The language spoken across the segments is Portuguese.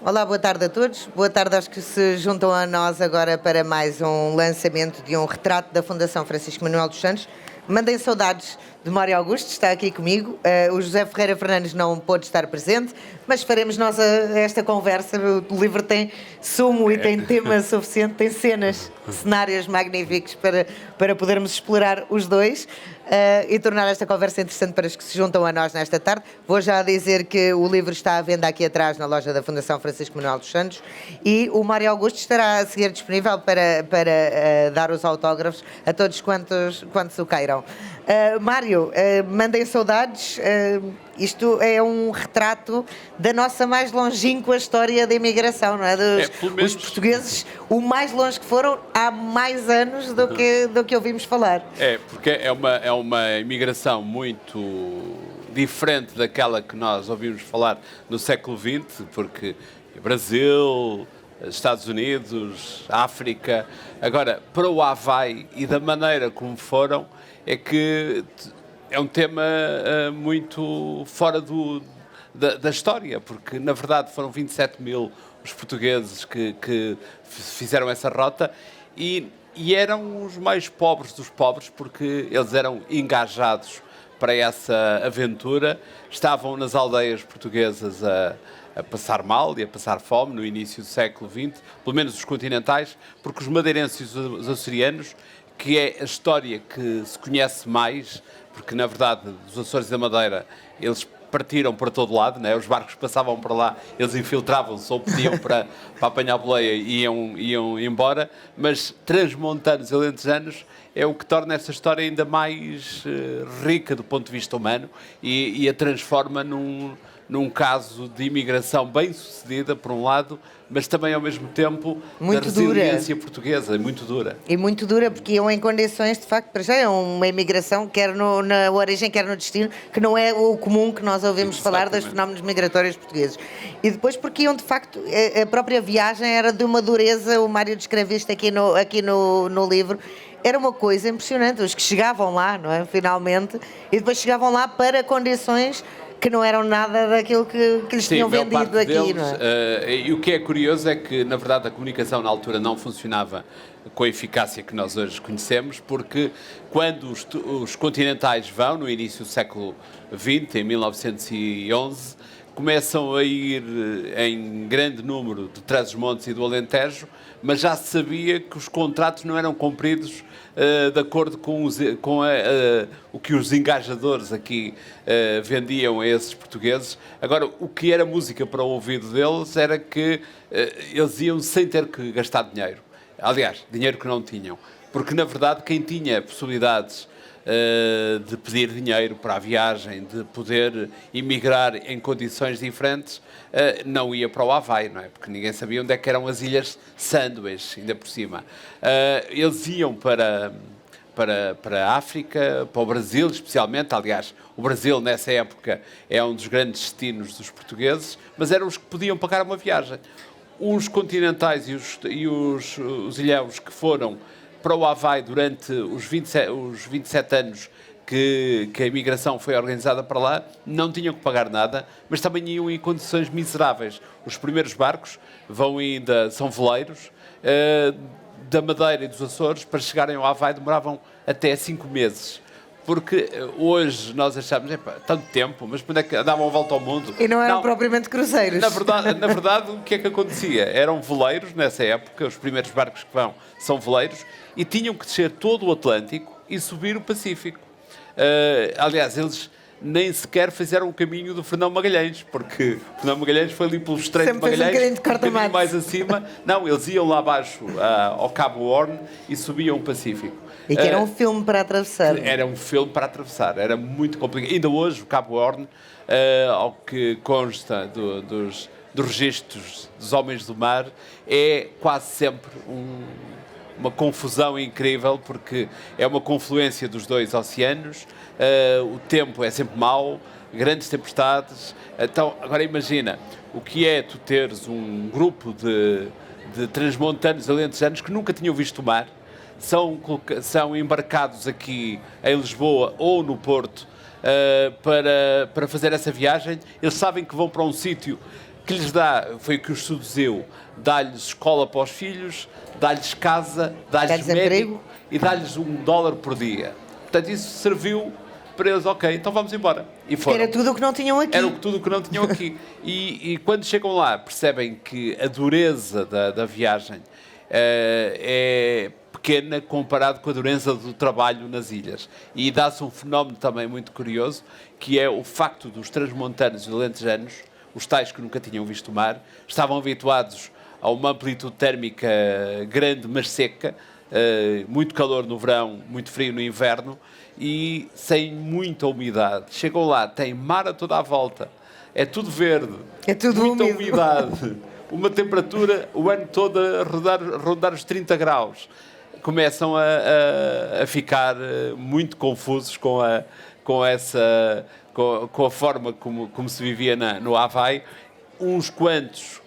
Olá, boa tarde a todos. Boa tarde aos que se juntam a nós agora para mais um lançamento de um retrato da Fundação Francisco Manuel dos Santos. Mandem saudades de Mário Augusto, está aqui comigo. O José Ferreira Fernandes não pôde estar presente, mas faremos nós esta conversa. O livro tem sumo e tem tema suficiente, tem cenários magníficos para podermos explorar os dois. E tornar esta conversa interessante para os que se juntam a nós nesta tarde. Vou já dizer que o livro está à venda aqui atrás na loja da Fundação Francisco Manuel dos Santos e o Mário Augusto estará a seguir disponível para dar os autógrafos a todos quantos o queiram. Mário, mandem saudades. Isto é um retrato da nossa mais longínqua história da imigração, não é? Os portugueses, o mais longe que foram, há mais anos do que ouvimos falar. Porque é uma imigração muito diferente daquela que nós ouvimos falar no século XX, porque Brasil, Estados Unidos, África. Agora, para o Havaí e da maneira como foram, é que é um tema muito fora da história, porque na verdade foram 27 mil os portugueses que fizeram essa rota e eram os mais pobres dos pobres, porque eles eram engajados para essa aventura, estavam nas aldeias portuguesas a passar mal e a passar fome no início do século XX, pelo menos os continentais, porque os madeirenses e os açorianos, que é a história que se conhece mais, porque na verdade os Açores da Madeira, eles partiram para todo lado, né? Os barcos passavam para lá, eles infiltravam-se ou pediam para apanhar a boleia e iam embora, mas transmontanos e alentejanos é o que torna essa história ainda mais rica do ponto de vista humano e a transforma num caso de imigração bem sucedida, por um lado, mas também ao mesmo tempo muito da resiliência portuguesa, muito dura. E muito dura, porque iam em condições, de facto, para já é uma imigração, quer na origem, quer no destino, que não é o comum que nós ouvimos falar dos fenómenos migratórios portugueses. E depois porque iam, de facto, a própria viagem era de uma dureza, o Mário descreve isto aqui no livro, era uma coisa impressionante, os que chegavam lá, não é, finalmente, e depois chegavam lá para condições que não eram nada daquilo que lhes tinham vendido aqui, deles, não é? E o que é curioso é que, na verdade, a comunicação na altura não funcionava com a eficácia que nós hoje conhecemos, porque quando os continentais vão, no início do século XX, em 1911, começam a ir em grande número de Trás-os-Montes e do Alentejo, mas já se sabia que os contratos não eram cumpridos de acordo com o que os engajadores aqui vendiam a esses portugueses. Agora, o que era música para o ouvido deles era que eles iam sem ter que gastar dinheiro. Aliás, dinheiro que não tinham. Porque, na verdade, quem tinha possibilidades de pedir dinheiro para a viagem, de poder emigrar em condições diferentes, não ia para o Havaí, não é? Porque ninguém sabia onde é que eram as ilhas Sandwich, ainda por cima. Eles iam para a África, para o Brasil especialmente. Aliás, o Brasil nessa época é um dos grandes destinos dos portugueses, mas eram os que podiam pagar uma viagem. Os continentais e os ilhéus que foram para o Havaí durante os 27 anos que a imigração foi organizada para lá, não tinham que pagar nada, mas também iam em condições miseráveis. Os primeiros barcos são veleiros, da Madeira e dos Açores, para chegarem ao Havaí demoravam até 5 meses. Porque hoje nós achamos, tanto tempo, mas quando é que davam a volta ao mundo? E não eram propriamente cruzeiros. Na verdade, o que é que acontecia? Eram veleiros nessa época, os primeiros barcos que vão são veleiros, e tinham que descer todo o Atlântico e subir o Pacífico. Aliás, eles nem sequer fizeram o caminho do Fernão Magalhães, porque Fernão Magalhães foi ali pelo Estreito de Magalhães, um bocadinho mais acima. Não, eles iam lá abaixo ao Cabo Horn e subiam o Pacífico. E que era um filme para atravessar. Era um filme para atravessar, era muito complicado. Ainda hoje o Cabo Horn, ao que consta dos registros dos homens do mar, é quase sempre uma confusão incrível, porque é uma confluência dos dois oceanos, o tempo é sempre mau, grandes tempestades. Então, agora imagina, o que é tu teres um grupo de transmontanos e alentejanos que nunca tinham visto o mar, são embarcados aqui em Lisboa ou no Porto para fazer essa viagem. Eles sabem que vão para um sítio que lhes dá, foi o que os seduziu, dá-lhes escola para os filhos, dá-lhes casa, dá-lhes médico emprego e dá-lhes $1 por dia. Portanto, isso serviu para eles, ok, então vamos embora. E foram. Era tudo o que não tinham aqui. Era tudo o que não tinham aqui. E quando chegam lá, percebem que a dureza da viagem é pequena comparado com a dureza do trabalho nas ilhas. E dá-se um fenómeno também muito curioso, que é o facto dos transmontanos e alentejanos, os tais que nunca tinham visto o mar, estavam habituados a uma amplitude térmica grande, mas seca, muito calor no verão, muito frio no inverno, e sem muita umidade. Chegam lá, tem mar a toda a volta, é tudo verde, É tudo muita úmido. umidade, uma temperatura o ano todo a rondar os 30 graus. Começam a ficar muito confusos com a forma como se vivia no Havaí. Uns quantos,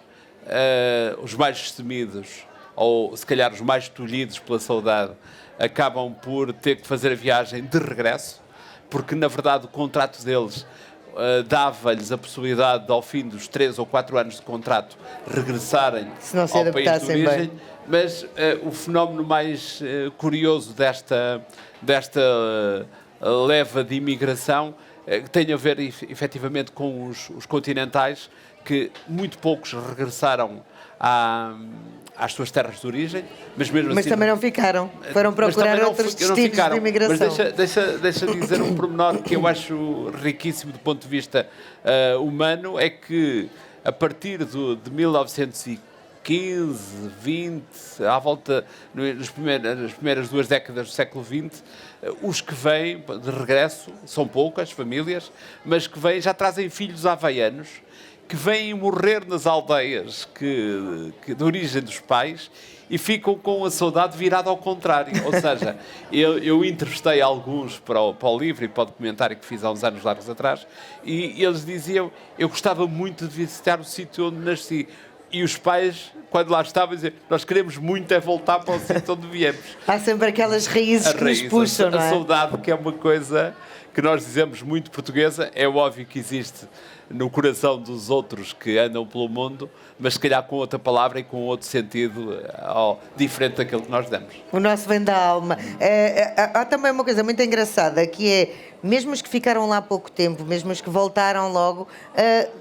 os mais destemidos, ou se calhar os mais tolhidos pela saudade, acabam por ter que fazer a viagem de regresso, porque na verdade o contrato deles dava-lhes a possibilidade de, ao fim dos 3 ou 4 anos de contrato, regressarem Se não se ao país de adaptassem bem. origem. Mas o fenómeno mais curioso desta leva de imigração tem a ver efetivamente com os continentais, que muito poucos regressaram às suas terras de origem, mas mesmo Mas assim... também não ficaram. Foram procurar outros destinos de imigração. Mas deixa dizer um pormenor que eu acho riquíssimo do ponto de vista humano, é que a partir de 1915, 20, à volta, nas primeiras 2 décadas do século XX, os que vêm de regresso, são poucas famílias, mas que vêm, já trazem filhos havaianos, que vêm morrer nas aldeias de origem dos pais e ficam com a saudade virada ao contrário. Ou seja, eu entrevistei alguns para o livro e para o documentário que fiz há uns anos largos atrás, e eles diziam: eu gostava muito de visitar o sítio onde nasci. E os pais, quando lá estavam, diziam: nós queremos muito é voltar para o sítio onde viemos. Há sempre aquelas raízes que nos puxam, não é? A saudade, que é uma coisa que nós dizemos muito portuguesa, é óbvio que existe no coração dos outros que andam pelo mundo, mas se calhar com outra palavra e com outro sentido diferente daquele que nós damos. O nosso vem da alma. Há também uma coisa muito engraçada, que é, mesmo os que ficaram lá há pouco tempo, mesmo os que voltaram logo,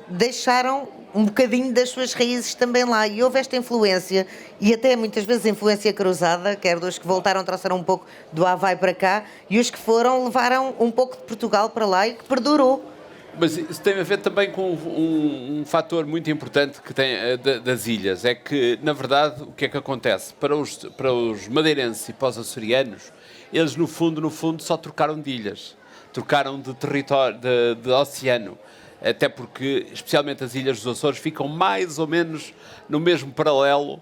deixaram um bocadinho das suas raízes também lá. E houve esta influência, e até muitas vezes influência cruzada, quer dos que voltaram trouxeram um pouco do Havaí para cá, e os que foram levaram um pouco de Portugal para lá e que perdurou. Mas isso tem a ver também com um fator muito importante que tem das ilhas. É que, na verdade, o que é que acontece? Para os madeirenses e para os açorianos, eles, no fundo, só trocaram de ilhas. Trocaram de território, de oceano. Até porque, especialmente as ilhas dos Açores, ficam mais ou menos no mesmo paralelo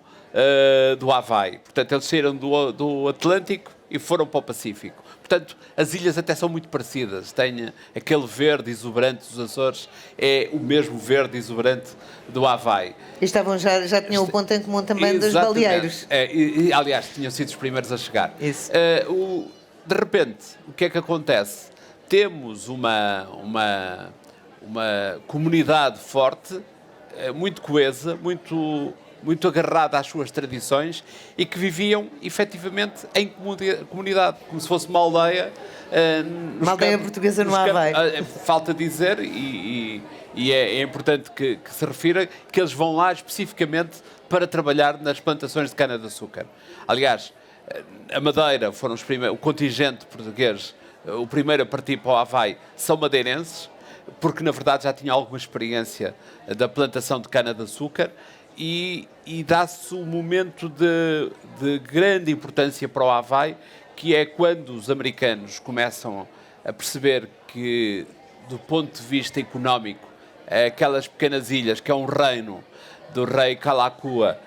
do Havaí. Portanto, eles saíram do Atlântico e foram para o Pacífico. Portanto, as ilhas até são muito parecidas. Tem aquele verde exuberante dos Açores, é o mesmo verde exuberante do Havaí. E já tinham o ponto em comum também dos Exatamente. baleeiros. Aliás, tinham sido os primeiros a chegar. Isso. De repente, o que é que acontece? Temos uma comunidade forte, muito coesa, muito agarrada às suas tradições e que viviam efetivamente em comunidade, como se fosse uma aldeia. Uma aldeia portuguesa no Havaí. Falta dizer, e é importante que se refira, que eles vão lá especificamente para trabalhar nas plantações de cana-de-açúcar. Aliás, a Madeira foram o contingente português, o primeiro a partir para o Havaí, são madeirenses, porque na verdade já tinha alguma experiência da plantação de cana-de-açúcar, e dá-se um momento de grande importância para o Havaí, que é quando os americanos começam a perceber que, do ponto de vista económico, aquelas pequenas ilhas, que é um reino do rei Kalakua,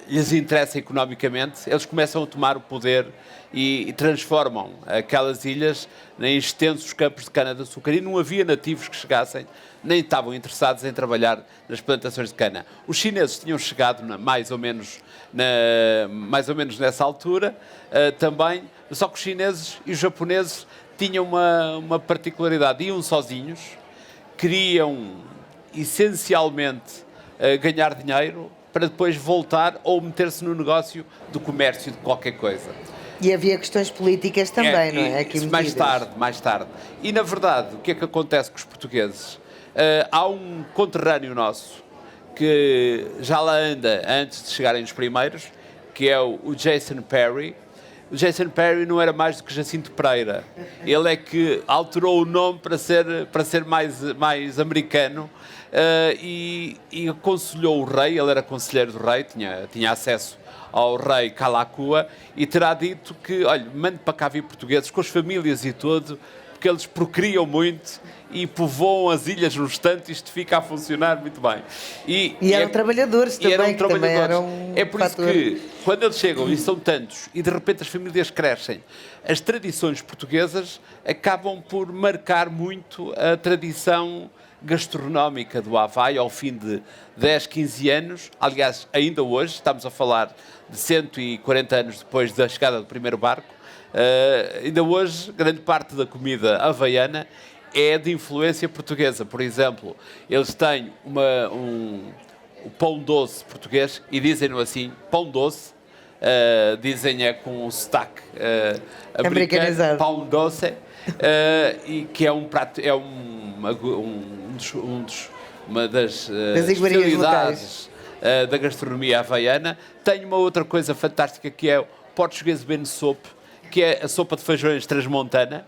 lhes interessa economicamente, eles começam a tomar o poder e transformam aquelas ilhas em extensos campos de cana-de-açúcar, e não havia nativos que chegassem, nem estavam interessados em trabalhar nas plantações de cana. Os chineses tinham chegado mais ou menos nessa altura também, só que os chineses e os japoneses tinham uma particularidade: iam sozinhos, queriam essencialmente ganhar dinheiro para depois voltar ou meter-se no negócio do comércio de qualquer coisa. E havia questões políticas também, não é? Aqui Isso mais tarde. E, na verdade, o que é que acontece com os portugueses? Há um conterrâneo nosso que já lá anda antes de chegarem os primeiros, que é o Jason Perry. O Jason Perry não era mais do que Jacinto Pereira. Ele é que alterou o nome para ser mais americano e aconselhou o rei, ele era conselheiro do rei, tinha acesso ao rei Kalakua, e terá dito que, olha, mande para cá vir portugueses com as famílias e tudo, porque eles procriam muito e povoam as ilhas no instante, isto fica a funcionar muito bem. E eram trabalhadores também, que também eram É por isso que, quando eles chegam, e são tantos, e de repente as famílias crescem, as tradições portuguesas acabam por marcar muito a tradição gastronómica do Havaí ao fim de 10, 15 anos. Aliás, ainda hoje, estamos a falar de 140 anos depois da chegada do primeiro barco, ainda hoje, grande parte da comida havaiana é de influência portuguesa. Por exemplo, eles têm o pão doce português, e dizem-no assim, pão doce, dizem com um sotaque americano, pão doce, e que é um prato, é uma das especialidades da gastronomia havaiana. Tem uma outra coisa fantástica que é o Portuguese Bean Soup, que é a sopa de feijões transmontana,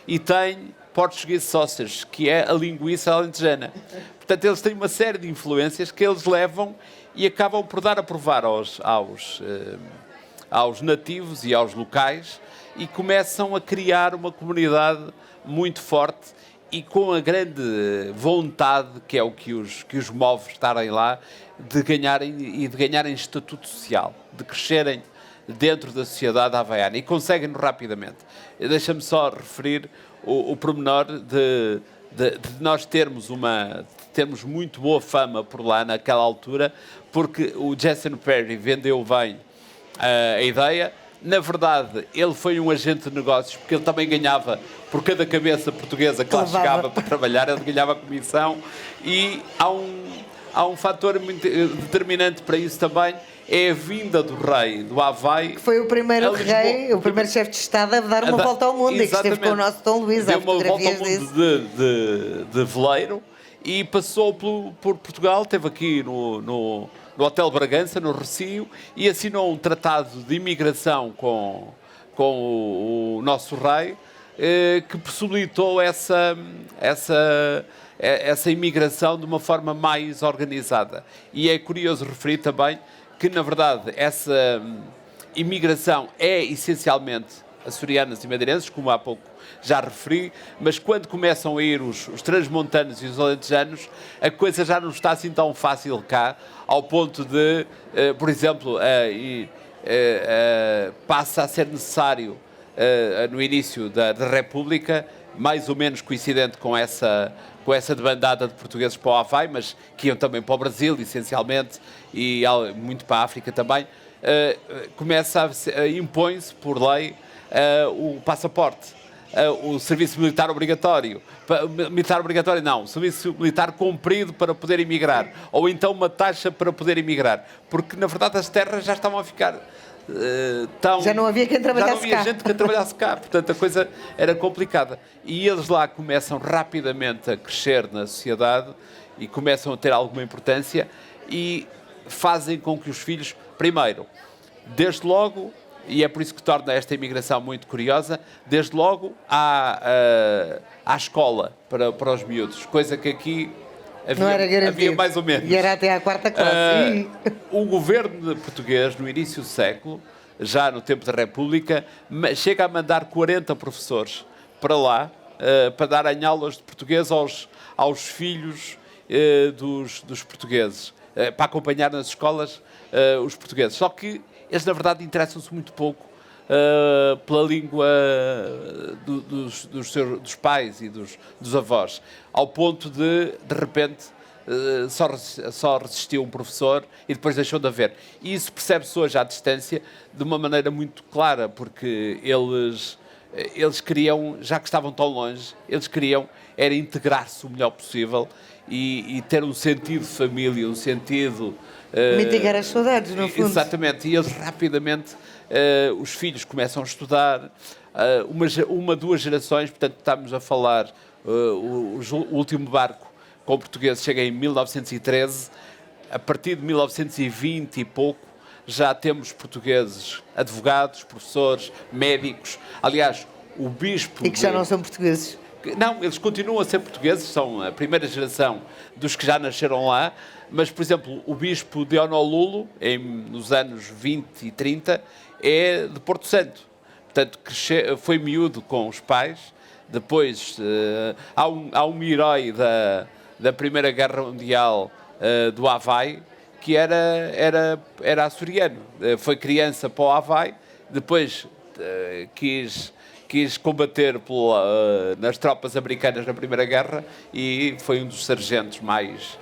e tem Portuguese Sausage, que é a linguiça alentejana. Portanto, eles têm uma série de influências que eles levam e acabam por dar a provar aos nativos e aos locais, e começam a criar uma comunidade muito forte e com a grande vontade, que é o que os move estarem lá, de ganharem estatuto social, de crescerem dentro da sociedade havaiana, e conseguem-no rapidamente. Deixa-me só referir o pormenor de nós termos muito boa fama por lá naquela altura, porque o Jason Perry vendeu bem a ideia. Na verdade, ele foi um agente de negócios, porque ele também ganhava por cada cabeça portuguesa que lá chegava para trabalhar, ele ganhava comissão, e há um fator muito determinante para isso também, é a vinda do rei do Havaí. Que foi o primeiro rei, o primeiro chefe de Estado a dar uma volta ao mundo, e que esteve com o nosso Dom Luís. Deu uma volta ao mundo de veleiro, e passou por Portugal, esteve aqui no Hotel Bragança, no Recio, e assinou um tratado de imigração com o nosso rei, que possibilitou essa imigração de uma forma mais organizada. E é curioso referir também que, na verdade, essa imigração é essencialmente açorianas e madeirenses, como há pouco já referi, mas quando começam a ir os transmontanos e os alentejanos, a coisa já não está assim tão fácil cá, ao ponto de, por exemplo, passa a ser necessário, no início da República, mais ou menos coincidente com essa debandada de portugueses para o Havaí, mas que iam também para o Brasil, essencialmente, e muito para a África também, impõe-se por lei o passaporte, o serviço militar obrigatório. O serviço militar cumprido para poder emigrar, ou então uma taxa para poder emigrar, porque na verdade as terras já estavam a ficar já não havia quem trabalhasse cá. Já não havia gente que trabalhasse cá, portanto a coisa era complicada. E eles lá começam rapidamente a crescer na sociedade e começam a ter alguma importância, e fazem com que os filhos, primeiro, desde logo, e é por isso que torna esta imigração muito curiosa, desde logo à escola para os miúdos, coisa que aqui havia mais ou menos. E era até à quarta classe. O governo português, no início do século, já no tempo da República, chega a mandar 40 professores para lá, para darem aulas de português aos filhos dos portugueses, para acompanhar nas escolas os portugueses. Só que eles, na verdade, interessam-se muito pouco pela língua dos pais e dos avós, ao ponto de repente, só resistiu um professor e depois deixou de haver. E isso percebe-se hoje à distância de uma maneira muito clara, porque eles eles queriam, já que estavam tão longe, eles queriam era integrar-se o melhor possível e ter um sentido de família, um sentido... Mitigar as saudades, no fundo. Exatamente, e eles rapidamente, os filhos começam a estudar, duas gerações, portanto estamos a falar, o último barco com portugueses chega em 1913, a partir de 1920 e pouco, já temos portugueses, advogados, professores, médicos. Aliás, o bispo... E que já não são portugueses. Não, eles continuam a ser portugueses, são a primeira geração dos que já nasceram lá, mas, por exemplo, o bispo de Honolulu, nos anos 20 e 30, é de Porto Santo. Portanto, foi miúdo com os pais. Depois, há um herói da Primeira Guerra Mundial do Havaí, que era açoriano. Foi criança para o Havaí, depois quis combater nas tropas americanas na Primeira Guerra e foi um dos sargentos mais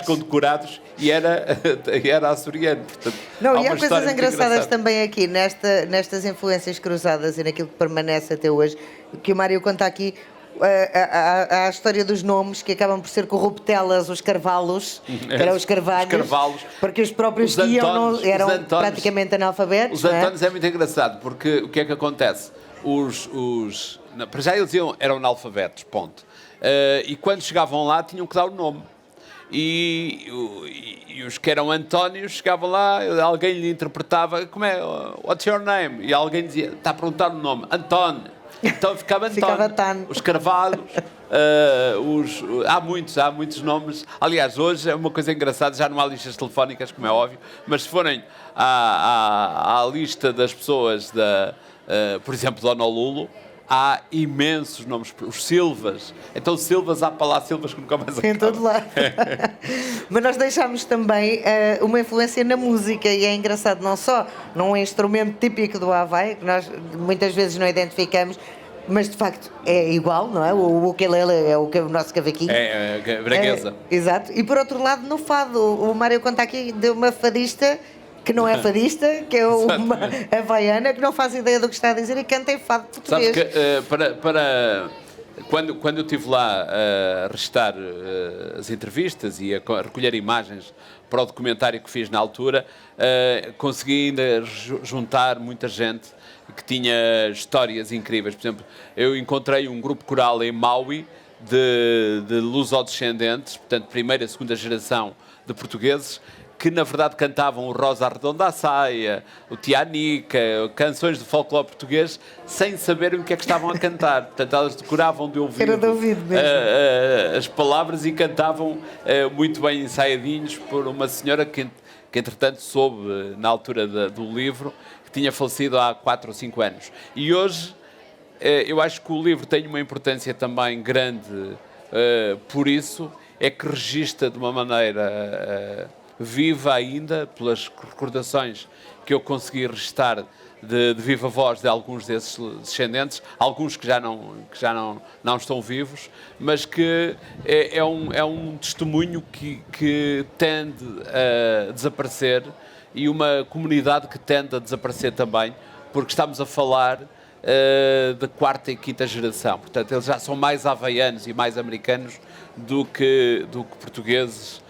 condecorados e era açoriano. Portanto, não, e há coisas engraçadas também aqui, nestas influências cruzadas e naquilo que permanece até hoje, que o Mário conta aqui. A história dos nomes que acabam por ser corruptelas, os carvalhos, que eram os carvalhos, porque os próprios que iam eram praticamente analfabetos. Os Antónios é muito engraçado, porque o que é que acontece? Para já eles eram analfabetos, ponto. E quando chegavam lá tinham que dar o nome. E os que eram Antónios chegavam lá, alguém lhe interpretava, como é? What's your name? E alguém dizia, está a perguntar o nome, António. Então ficava António, os Carvalhos, há muitos nomes. Aliás, hoje é uma coisa engraçada, já não há listas telefónicas, como é óbvio, mas se forem à lista das pessoas, por exemplo, de Honolulu, há imensos nomes, os Silvas. Então Silvas, há para lá Silvas que nunca mais acabam. Em todo lado. Mas nós deixámos também uma influência na música, e é engraçado, não só num instrumento típico do Havaí, que nós muitas vezes não identificamos, mas de facto é igual, não é? O ukulele é o nosso cavaquinho. É braguesa. Exato. E por outro lado, no fado, o Mário conta aqui de uma fadista que não é fadista, que é uma havaiana, que não faz ideia do que está a dizer e canta em fado português. Sabe que quando eu estive lá a restar as entrevistas e a recolher imagens para o documentário que fiz na altura, consegui ainda juntar muita gente que tinha histórias incríveis. Por exemplo, eu encontrei um grupo coral em Maui de lusodescendentes, portanto, primeira e segunda geração de portugueses, que na verdade cantavam o Rosa Arredonda à Saia, o Tianica, canções de folclore português, sem saberem o que é que estavam a cantar. Portanto, elas decoravam de ouvido, era de ouvido mesmo. As palavras e cantavam muito bem ensaiadinhos por uma senhora que entretanto soube, na altura do livro, que tinha falecido há 4 ou 5 anos. E hoje, eu acho que o livro tem uma importância também grande por isso, é que registra de uma maneira... viva ainda, pelas recordações que eu consegui registar de viva voz de alguns desses descendentes, alguns que já não estão vivos, mas que é um testemunho que tende a desaparecer e uma comunidade que tende a desaparecer também, porque estamos a falar da 4ª e 5ª geração. Portanto, eles já são mais havaianos e mais americanos do que portugueses,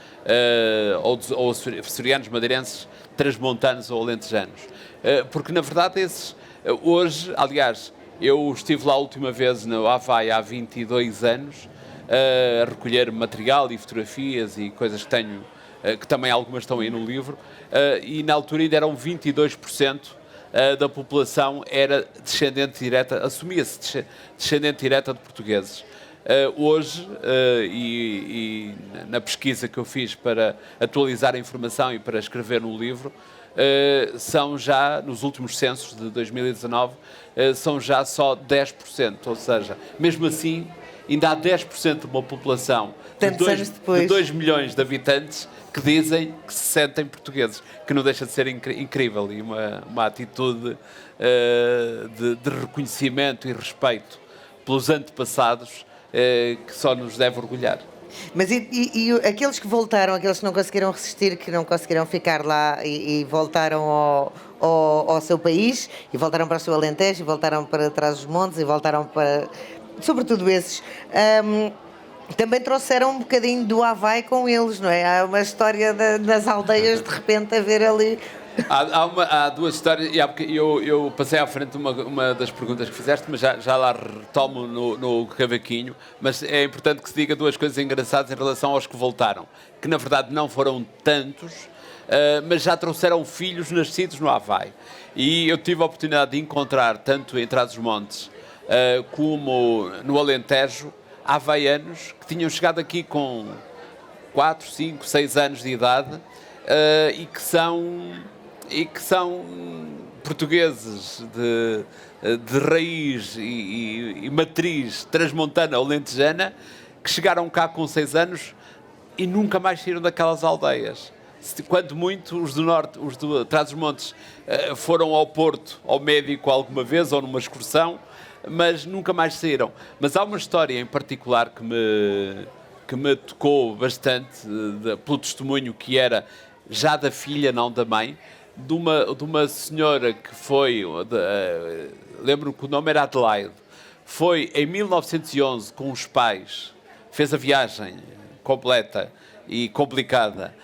ou açorianos, madeirenses, transmontanos ou alentejanos. Porque, na verdade, hoje, aliás, eu estive lá a última vez no Havaí há 22 anos, a recolher material e fotografias e coisas que tenho, que também algumas estão aí no livro, e na altura ainda eram 22% da população era descendente direta, assumia-se descendente direta de portugueses. Hoje, e na pesquisa que eu fiz para atualizar a informação e para escrever no livro, são já, nos últimos censos de 2019, são já só 10%, ou seja, mesmo assim, ainda há 10% de uma população de 2 milhões de habitantes que dizem que se sentem portugueses, que não deixa de ser incrível e uma atitude de reconhecimento e respeito pelos antepassados que só nos deve orgulhar. Mas e aqueles que voltaram, aqueles que não conseguiram resistir, que não conseguiram ficar lá e voltaram ao seu país, e voltaram para o seu Alentejo, e voltaram para Trás-os-Montes, e voltaram para... Sobretudo esses... também trouxeram um bocadinho do Havaí com eles, não é? Há uma história das aldeias, de repente, a ver ali... Há duas histórias, e eu passei à frente uma das perguntas que fizeste, mas já lá retomo no cavaquinho, mas é importante que se diga duas coisas engraçadas em relação aos que voltaram, que na verdade não foram tantos, mas já trouxeram filhos nascidos no Havaí. E eu tive a oportunidade de encontrar, tanto em Trás-os-Montes como no Alentejo, havaianos que tinham chegado aqui com 4, 5, 6 anos de idade e que são portugueses de raiz e matriz transmontana ou lentejana, que chegaram cá com 6 anos e nunca mais saíram daquelas aldeias. Quando muito, os do Norte, os de Trás-os-Montes, foram ao Porto, ao médico alguma vez, ou numa excursão, mas nunca mais saíram. Mas há uma história em particular que me tocou bastante, pelo testemunho que era já da filha, não da mãe, de uma senhora que foi, lembro que o nome era Adelaide, foi em 1911 com os pais, fez a viagem completa e complicada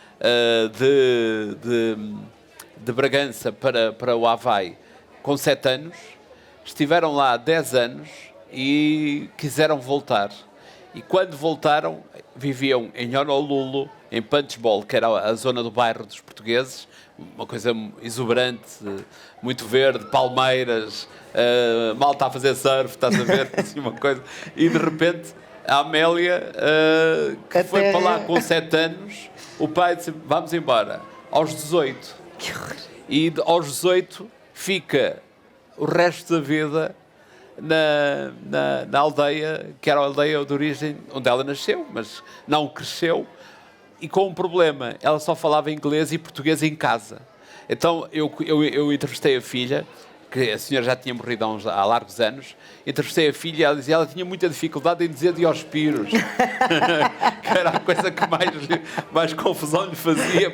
de Bragança para o Havaí com 7 anos, estiveram lá 10 anos e quiseram voltar. E quando voltaram, viviam em Honolulu, em Punchbowl, que era a zona do bairro dos portugueses, uma coisa exuberante, muito verde, palmeiras, malta a fazer surf, estás a ver, assim uma coisa. E de repente, a Amélia, que foi para lá com 7 anos, o pai disse, vamos embora, aos 18. Que horror. E aos 18 fica o resto da vida na aldeia, que era a aldeia de origem onde ela nasceu, mas não cresceu, e com um problema, ela só falava inglês e português em casa. Então eu entrevistei a filha, que a senhora já tinha morrido há largos anos, entrevistei a filha e ela dizia que ela tinha muita dificuldade em dizer Diospiros, que era a coisa que mais confusão lhe fazia.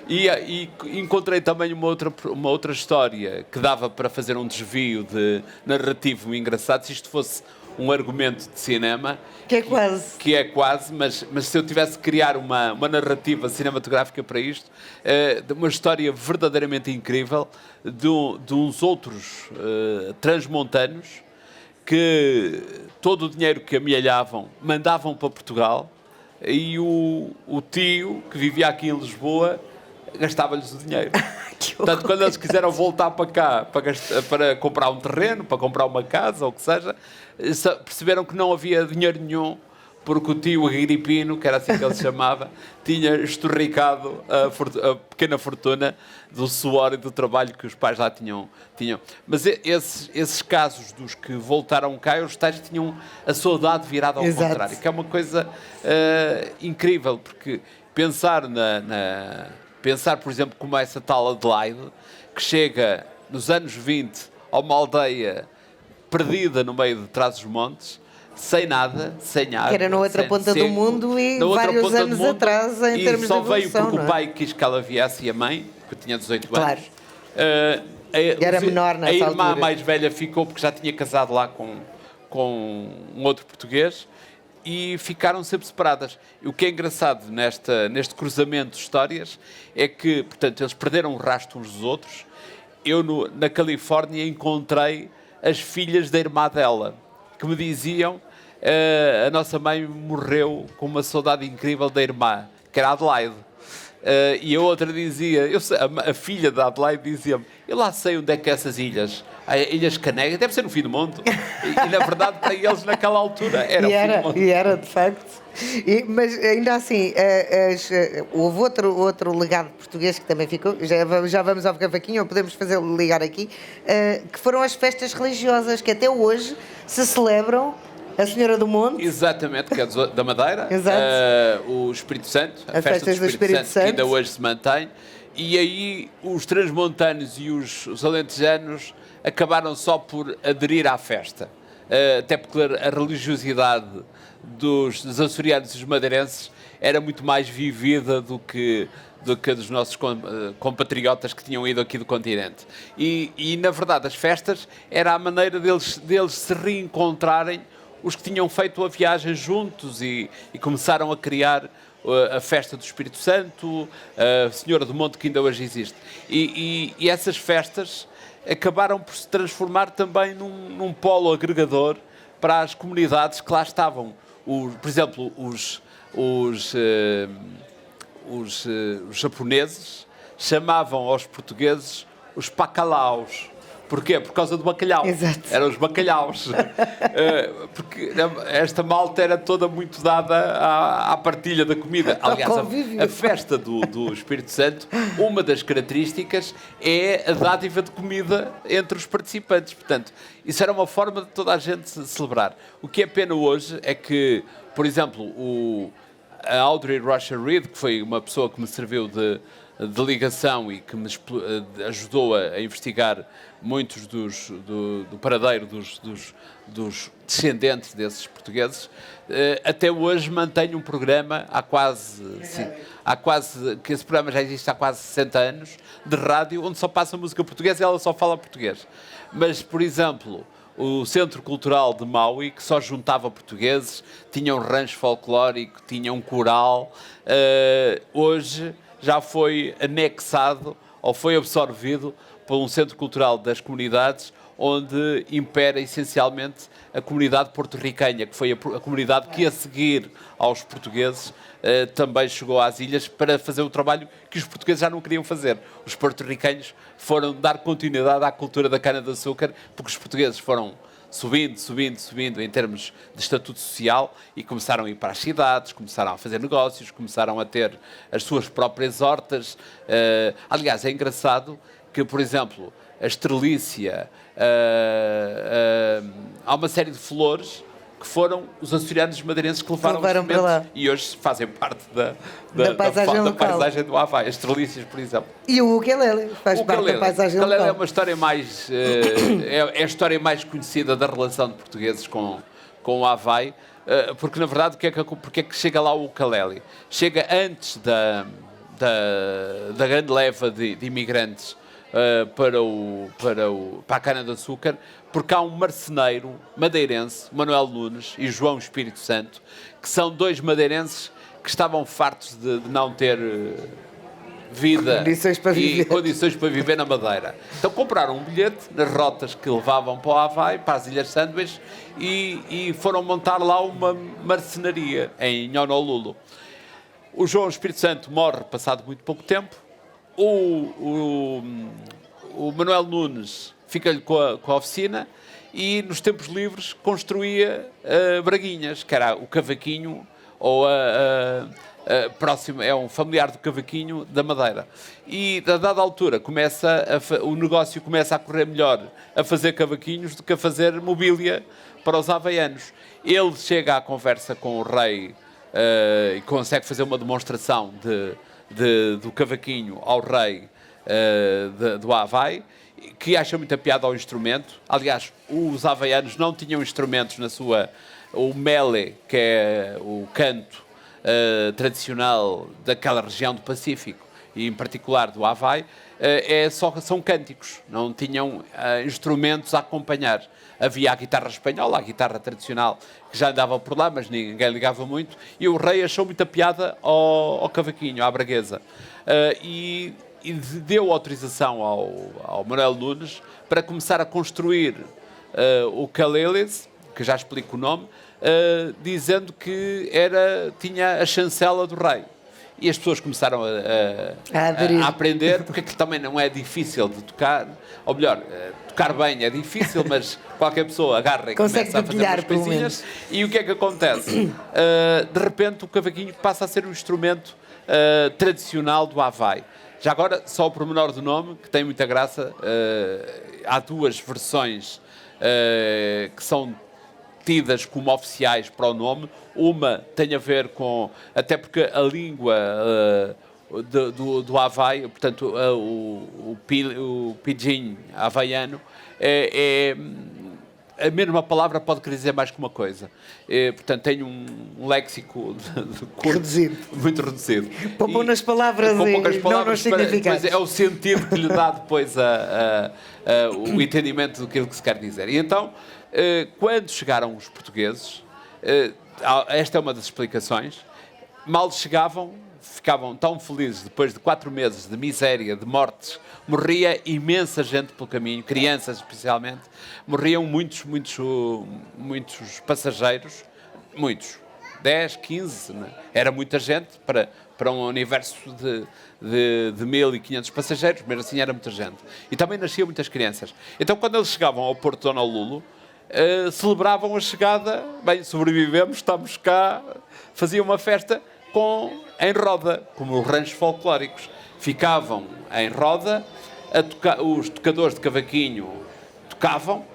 E encontrei também uma outra história que dava para fazer um desvio narrativo engraçado, se isto fosse um argumento de cinema. Que é quase, mas se eu tivesse que criar uma narrativa cinematográfica para isto, de uma história verdadeiramente incrível de uns outros transmontanos que todo o dinheiro que amealhavam mandavam para Portugal, e o tio, que vivia aqui em Lisboa, gastava-lhes o dinheiro. Portanto, quando eles quiseram voltar para cá para comprar um terreno, para comprar uma casa, ou o que seja, perceberam que não havia dinheiro nenhum, porque o tio Agripino, que era assim que ele se chamava, tinha estorricado a pequena fortuna do suor e do trabalho que os pais lá tinham. Mas esses casos dos que voltaram cá, os tais tinham a saudade virada ao contrário, que é uma coisa incrível, porque pensar pensar, por exemplo, como essa tal Adelaide, que chega nos anos 20 a uma aldeia perdida no meio de Trás-os-Montes, sem nada, sem água. Que era na outra ponta do mundo e vários anos atrás, em termos de evolução. E só veio porque o pai quis que ela viesse, e a mãe, que tinha 18 anos. Claro. Era menor nessa altura. A irmã mais velha ficou porque já tinha casado lá com um outro português, e ficaram sempre separadas. E o que é engraçado neste cruzamento de histórias é que, portanto, eles perderam o rastro uns dos outros. Eu, na Califórnia, encontrei as filhas da irmã dela, que me diziam a nossa mãe morreu com uma saudade incrível da irmã, que era a Adelaide. E a outra dizia, a filha da Adelaide dizia-me, eu lá sei onde é que é essas ilhas. Ilhas Canegas, deve ser no fim do mundo. E na verdade, para eles, naquela altura, era o fim do mundo. E era, de facto. Mas ainda assim, houve outro legado português que também ficou, já vamos ao cavaquinho, ou podemos ligar aqui, que foram as festas religiosas, que até hoje se celebram. A Senhora do Monte. Exatamente, que é da Madeira. Exato. O Espírito Santo, a As festa do festas Espírito Santo, que ainda hoje se mantém. E aí os transmontanos e os alentejanos acabaram só por aderir à festa. até porque a religiosidade dos açorianos e dos madeirenses era muito mais vivida do que a dos nossos compatriotas que tinham ido aqui do continente. E na verdade, as festas era a maneira deles se reencontrarem, os que tinham feito a viagem juntos e começaram a criar a festa do Espírito Santo, a Senhora do Monte, que ainda hoje existe. E essas festas acabaram por se transformar também num polo agregador para as comunidades que lá estavam. Por exemplo, os japoneses chamavam aos portugueses os bacalaus. Porquê? Por causa do bacalhau. Exato. Eram os bacalhaus. Porque esta malta era toda muito dada à partilha da comida. Aliás, a festa do Espírito Santo, uma das características é a dádiva de comida entre os participantes. Portanto, isso era uma forma de toda a gente celebrar. O que é pena hoje é que, por exemplo, a Audrey Rusher Reed, que foi uma pessoa que me serviu de ligação e que me ajudou a investigar muitos do paradeiro dos descendentes desses portugueses, até hoje mantém um programa que esse programa já existe há quase 60 anos, de rádio, onde só passa música portuguesa e ela só fala português. Mas, por exemplo, o Centro Cultural de Maui, que só juntava portugueses, tinha um rancho folclórico, tinha um coral, hoje já foi anexado ou foi absorvido por um centro cultural das comunidades, onde impera essencialmente a comunidade porto-riquenha, que foi a comunidade que, a seguir aos portugueses, também chegou às ilhas para fazer o trabalho que os portugueses já não queriam fazer. Os porto-riquenhos foram dar continuidade à cultura da cana-de-açúcar, porque os portugueses foram subindo em termos de estatuto social e começaram a ir para as cidades, começaram a fazer negócios, começaram a ter as suas próprias hortas. Aliás, é engraçado que, por exemplo, a estrelícia, há uma série de flores que foram os açorianos madeirenses que levaram para lá. E hoje fazem parte da paisagem do Havaí. As estrelícias, por exemplo. E o ukulele faz parte da paisagem local. O ukulele é uma história mais... é a história mais conhecida da relação de portugueses com o Havaí, porque, na verdade, porque é que chega lá o ukulele? Chega antes da grande leva de imigrantes para a cana-de-açúcar, porque há um marceneiro madeirense, Manuel Nunes, e João Espírito Santo, que são dois madeirenses que estavam fartos de não ter vida e condições para viver na Madeira. Então compraram um bilhete nas rotas que levavam para o Havaí, para as Ilhas Sandwich, e foram montar lá uma marcenaria em Honolulu. O João Espírito Santo morre passado muito pouco tempo. O Manuel Nunes fica-lhe com a oficina e, nos tempos livres, construía braguinhas, que era o cavaquinho, ou próximo, é um familiar do cavaquinho da Madeira. E, a dada altura, o negócio começa a correr melhor a fazer cavaquinhos do que a fazer mobília para os havaianos. Ele chega à conversa com o rei e consegue fazer uma demonstração do cavaquinho ao rei do Havaí, que acha muita piada ao instrumento. Aliás, os havaianos não tinham instrumentos na sua... O mele, que é o canto tradicional daquela região do Pacífico, e em particular do Havaí, são cânticos, não tinham instrumentos a acompanhar. Havia a guitarra espanhola, a guitarra tradicional, que já andava por lá, mas ninguém ligava muito, e o rei achou muita piada ao cavaquinho, à braguesa. E deu autorização ao Manuel Nunes para começar a construir o ukeleles, que já explico o nome, dizendo que tinha a chancela do rei. E as pessoas começaram a aprender, porque aquilo também não é difícil de tocar, ou melhor, tocar bem é difícil, mas qualquer pessoa agarra e começa a fazer umas coisinhas. E o que é que acontece? De repente o cavaquinho passa a ser um instrumento tradicional do Havaí. Já agora, só o pormenor do nome, que tem muita graça, há duas versões que são tidas como oficiais para o nome. Uma tem a ver com... Até porque a língua do Havaí, portanto, o pidgin havaiano, a mesma palavra pode querer dizer mais que uma coisa. Portanto, tenho um léxico curto, Reduzido. muito reduzido. Poupam nas palavras com e poucas não palavras, nos significados. pois é o sentido que lhe dá depois o entendimento daquilo que se quer dizer. E então, quando chegaram os portugueses, esta é uma das explicações, mal chegavam, ficavam tão felizes depois de 4 meses de miséria, de mortes, morria imensa gente pelo caminho, crianças especialmente, morriam muitos passageiros, muitos, 10, 15, né? Era muita gente para um universo de 1.500 passageiros, mas assim era muita gente. E também nasciam muitas crianças. Então, quando eles chegavam ao Porto de Honolulu, celebravam a chegada, bem, sobrevivemos, estamos cá, faziam uma festa em roda, como os ranchos folclóricos. Ficavam em roda, os tocadores de cavaquinho tocavam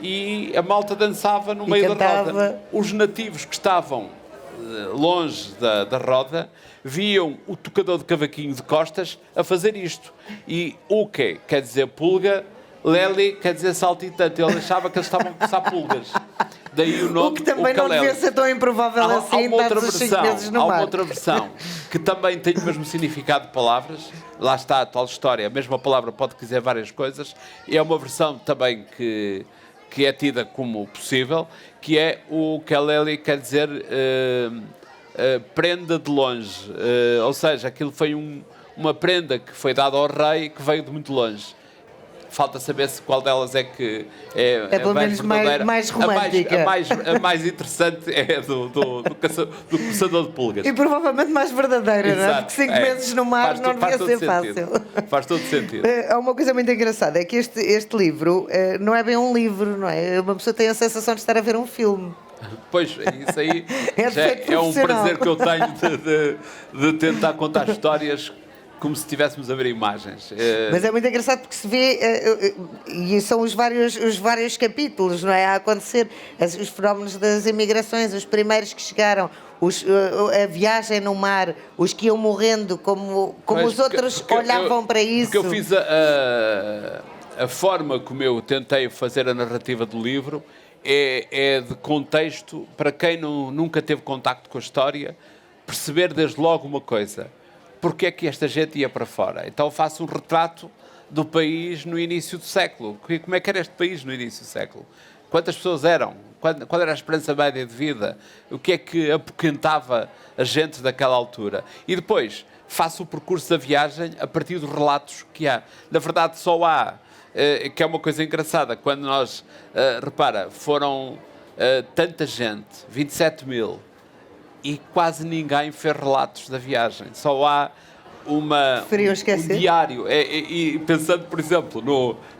e a malta dançava no meio da roda. Os nativos que estavam longe da roda viam o tocador de cavaquinho de costas a fazer isto. E uke quer dizer pulga, leli quer dizer saltitante. Ele achava que eles estavam a coçar pulgas. Daí o nome, o que também não devia ser tão improvável assim, dados os 5 meses no mar. Há uma outra versão que também tem o mesmo significado de palavras. Lá está a tal história. A mesma palavra pode dizer várias coisas. E é uma versão também que é tida como possível, que é o Keleli, quer dizer prenda de longe. Ou seja, aquilo foi uma prenda que foi dada ao rei que veio de muito longe. Falta saber se qual delas é que é pelo menos mais romântica. A mais interessante é do caçador de pulgas. E provavelmente mais verdadeira, não é? Porque 5 meses no mar não devia ser fácil. Faz todo sentido. Há uma coisa muito engraçada, é que este livro não é bem um livro, não é? Uma pessoa tem a sensação de estar a ver um filme. Pois, isso aí é um prazer que eu tenho de tentar contar histórias como se estivéssemos a ver imagens. Mas é muito engraçado porque se vê, e são os vários capítulos, não é? A acontecer, os fenómenos das imigrações, os primeiros que chegaram, a viagem no mar, os que iam morrendo, como os outros olhavam para isso. Porque eu fiz a forma como eu tentei fazer a narrativa do livro é de contexto, para quem nunca teve contacto com a história, perceber desde logo uma coisa. Porque é que esta gente ia para fora? Então faço um retrato do país no início do século. Como é que era este país no início do século? Quantas pessoas eram? Qual era a esperança média de vida? O que é que apoquentava a gente daquela altura? E depois faço o percurso da viagem a partir dos relatos que há. Na verdade, só há, que é uma coisa engraçada, quando nós, repara, foram tanta gente, 27.000, e quase ninguém fez relatos da viagem. Só há um diário. E pensando, por exemplo,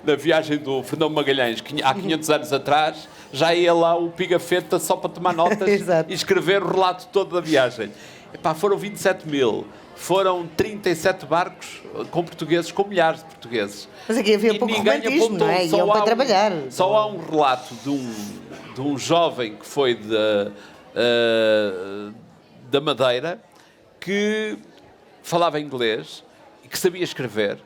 na viagem do Fernão Magalhães, que há 500 anos atrás, já ia lá o Pigafetta só para tomar notas e escrever o relato todo da viagem. Epá, foram 27.000. Foram 37 barcos com portugueses, com milhares de portugueses. Mas aqui havia pouco romantismo, não é? Iam para trabalhar. Só há um relato de um jovem que foi da Madeira, que falava inglês e que sabia escrever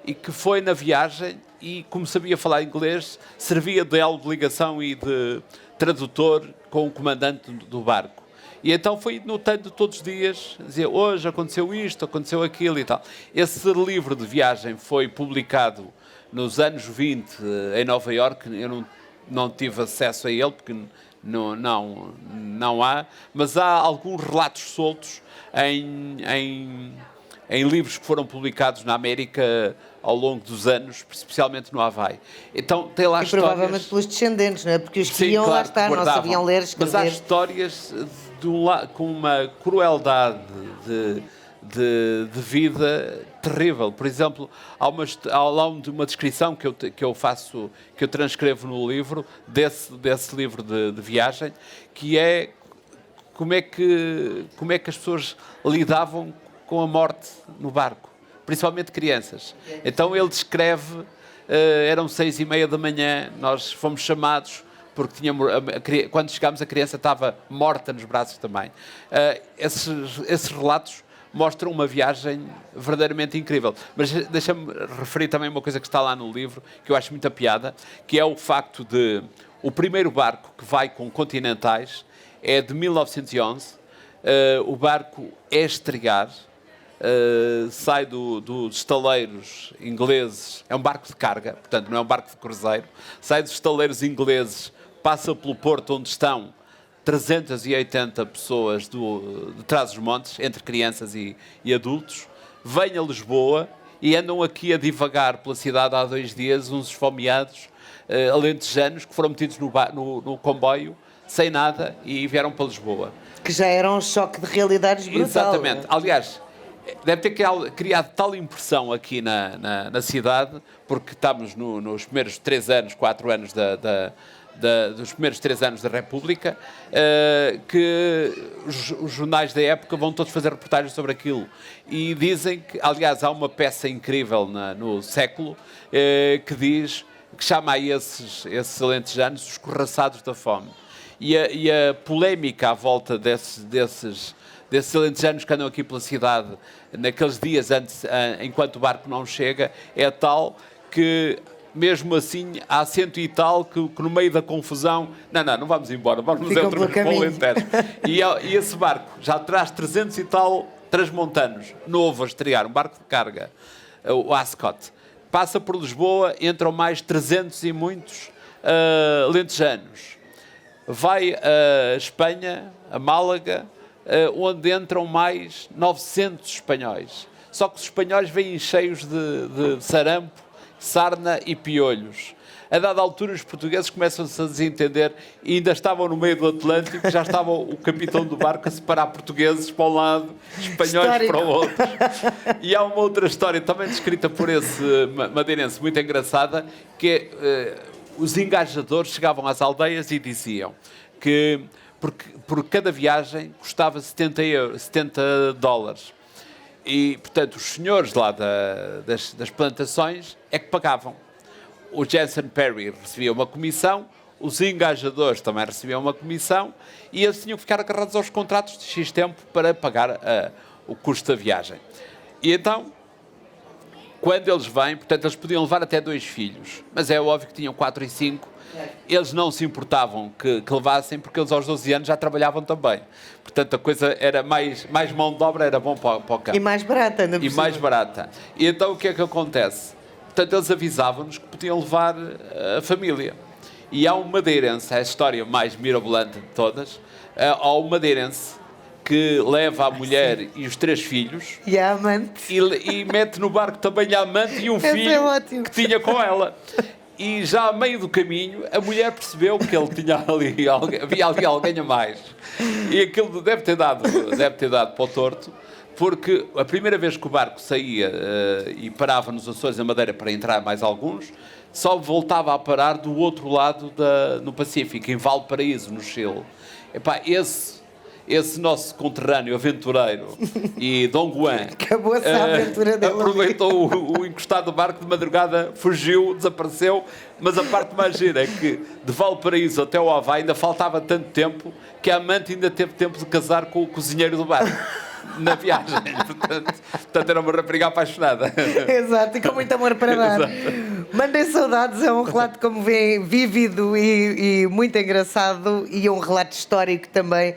e que foi na viagem e, como sabia falar inglês, servia de elo de ligação e de tradutor com o comandante do barco. E então foi notando todos os dias, dizia, hoje aconteceu isto, aconteceu aquilo e tal. Esse livro de viagem foi publicado nos anos 20 em Nova Iorque. Eu não tive acesso a ele, porque não há, mas há alguns relatos soltos em livros que foram publicados na América ao longo dos anos, especialmente no Havaí. Então tem lá histórias... provavelmente pelos descendentes, não é? Porque os que iam lá estar não sabiam ler, escrever. Mas há histórias com uma crueldade de vida terrível. Por exemplo, há lá uma descrição que eu transcrevo no livro, desse livro de viagem, que é como é que as pessoas lidavam com a morte no barco, principalmente crianças. Então ele descreve, eram 6:30 da manhã, nós fomos chamados, porque quando chegámos a criança estava morta nos braços também. Esses relatos mostram uma viagem verdadeiramente incrível. Mas deixa-me referir também uma coisa que está lá no livro, que eu acho muita piada, que é o facto de O primeiro barco que vai com continentais é de 1911. O barco é estregar, sai dos estaleiros ingleses, é um barco de carga, portanto não é um barco de cruzeiro, sai dos estaleiros ingleses, passa pelo porto onde estão 380 pessoas de Trás-os-Montes, entre crianças e adultos, vem a Lisboa e andam aqui a divagar pela cidade há 2 dias uns esfomeados alentejanos que foram metidos no comboio sem nada e vieram para Lisboa. Que já era um choque de realidades brutal. Exatamente. Né? Aliás, deve ter criado tal impressão aqui na cidade, porque estamos nos primeiros 3 anos, 4 anos dos primeiros 3 anos da República, que os jornais da época vão todos fazer reportagens sobre aquilo. E dizem que, aliás, há uma peça incrível no século que chama a esses alentejanos os corraçados da fome. E a polémica à volta desses alentejanos que andam aqui pela cidade naqueles dias enquanto o barco não chega, é tal que, mesmo assim, há 100 e tal que no meio da confusão, não vamos embora, vamos nos entrar com o Alentejo. E esse barco já traz 300 e tal transmontanos, novo a estrear, um barco de carga, o Ascot. Passa por Lisboa, entram mais 300 e muitos alentejanos. Vai a Espanha, a Málaga, onde entram mais 900 espanhóis. Só que os espanhóis vêm cheios de sarampo, sarna e piolhos. A dada altura, os portugueses começam-se a desentender e ainda estavam no meio do Atlântico, já estava o capitão do barco a separar portugueses para um lado, espanhóis para o outro. E há uma outra história, também descrita por esse madeirense, muito engraçada, que é, os engajadores chegavam às aldeias e diziam que por cada viagem custava 70 dólares. E, portanto, os senhores lá das plantações é que pagavam. O Jensen Perry recebia uma comissão, os engajadores também recebiam uma comissão e eles tinham que ficar agarrados aos contratos de X tempo para pagar o custo da viagem. E então, quando eles vêm, portanto, eles podiam levar até 2 filhos, mas é óbvio que tinham 4 e 5. Eles não se importavam que levassem, porque eles aos 12 anos já trabalhavam também. Portanto, a coisa era mais mão de obra, era bom para o campo. E mais barata, ainda por E mais barata. E então o que é que acontece? Portanto, eles avisavam-nos que podiam levar a família. E há um madeirense, é a história mais mirabolante de todas, há um madeirense que leva a mulher e os 3 filhos e a amante e mete no barco também a amante e um filho que tinha com ela. E já a meio do caminho a mulher percebeu que ele tinha havia ali alguém a mais. E aquilo deve ter dado para o torto, porque a primeira vez que o barco saía e parava nos Açores da Madeira para entrar mais alguns, só voltava a parar do outro lado no Pacífico, em Valparaíso, no Chile. Epá, esse nosso conterrâneo aventureiro e Dom Juan acabou-se a aventura dele. Aproveitou o encostado do barco de madrugada, fugiu, desapareceu, mas a parte mais gira é que de Valparaíso até o Havaí ainda faltava tanto tempo que a amante ainda teve tempo de casar com o cozinheiro do barco na viagem, portanto era uma rapariga apaixonada. Exato, e com muito amor para dar. Mandem saudades, é um relato, como vêem, vívido e muito engraçado, e um relato histórico também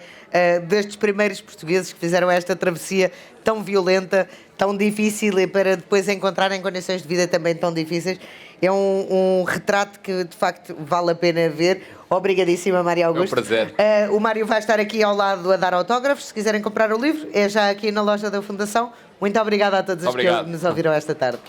destes primeiros portugueses que fizeram esta travessia tão violenta, tão difícil, e para depois encontrarem condições de vida também tão difíceis. É um retrato que de facto vale a pena ver. Obrigadíssima, Mário Augusto. É um prazer. O Mário vai estar aqui ao lado a dar autógrafos. Se quiserem comprar o livro, é já aqui na loja da Fundação. Muito obrigada a todos os que nos ouviram esta tarde.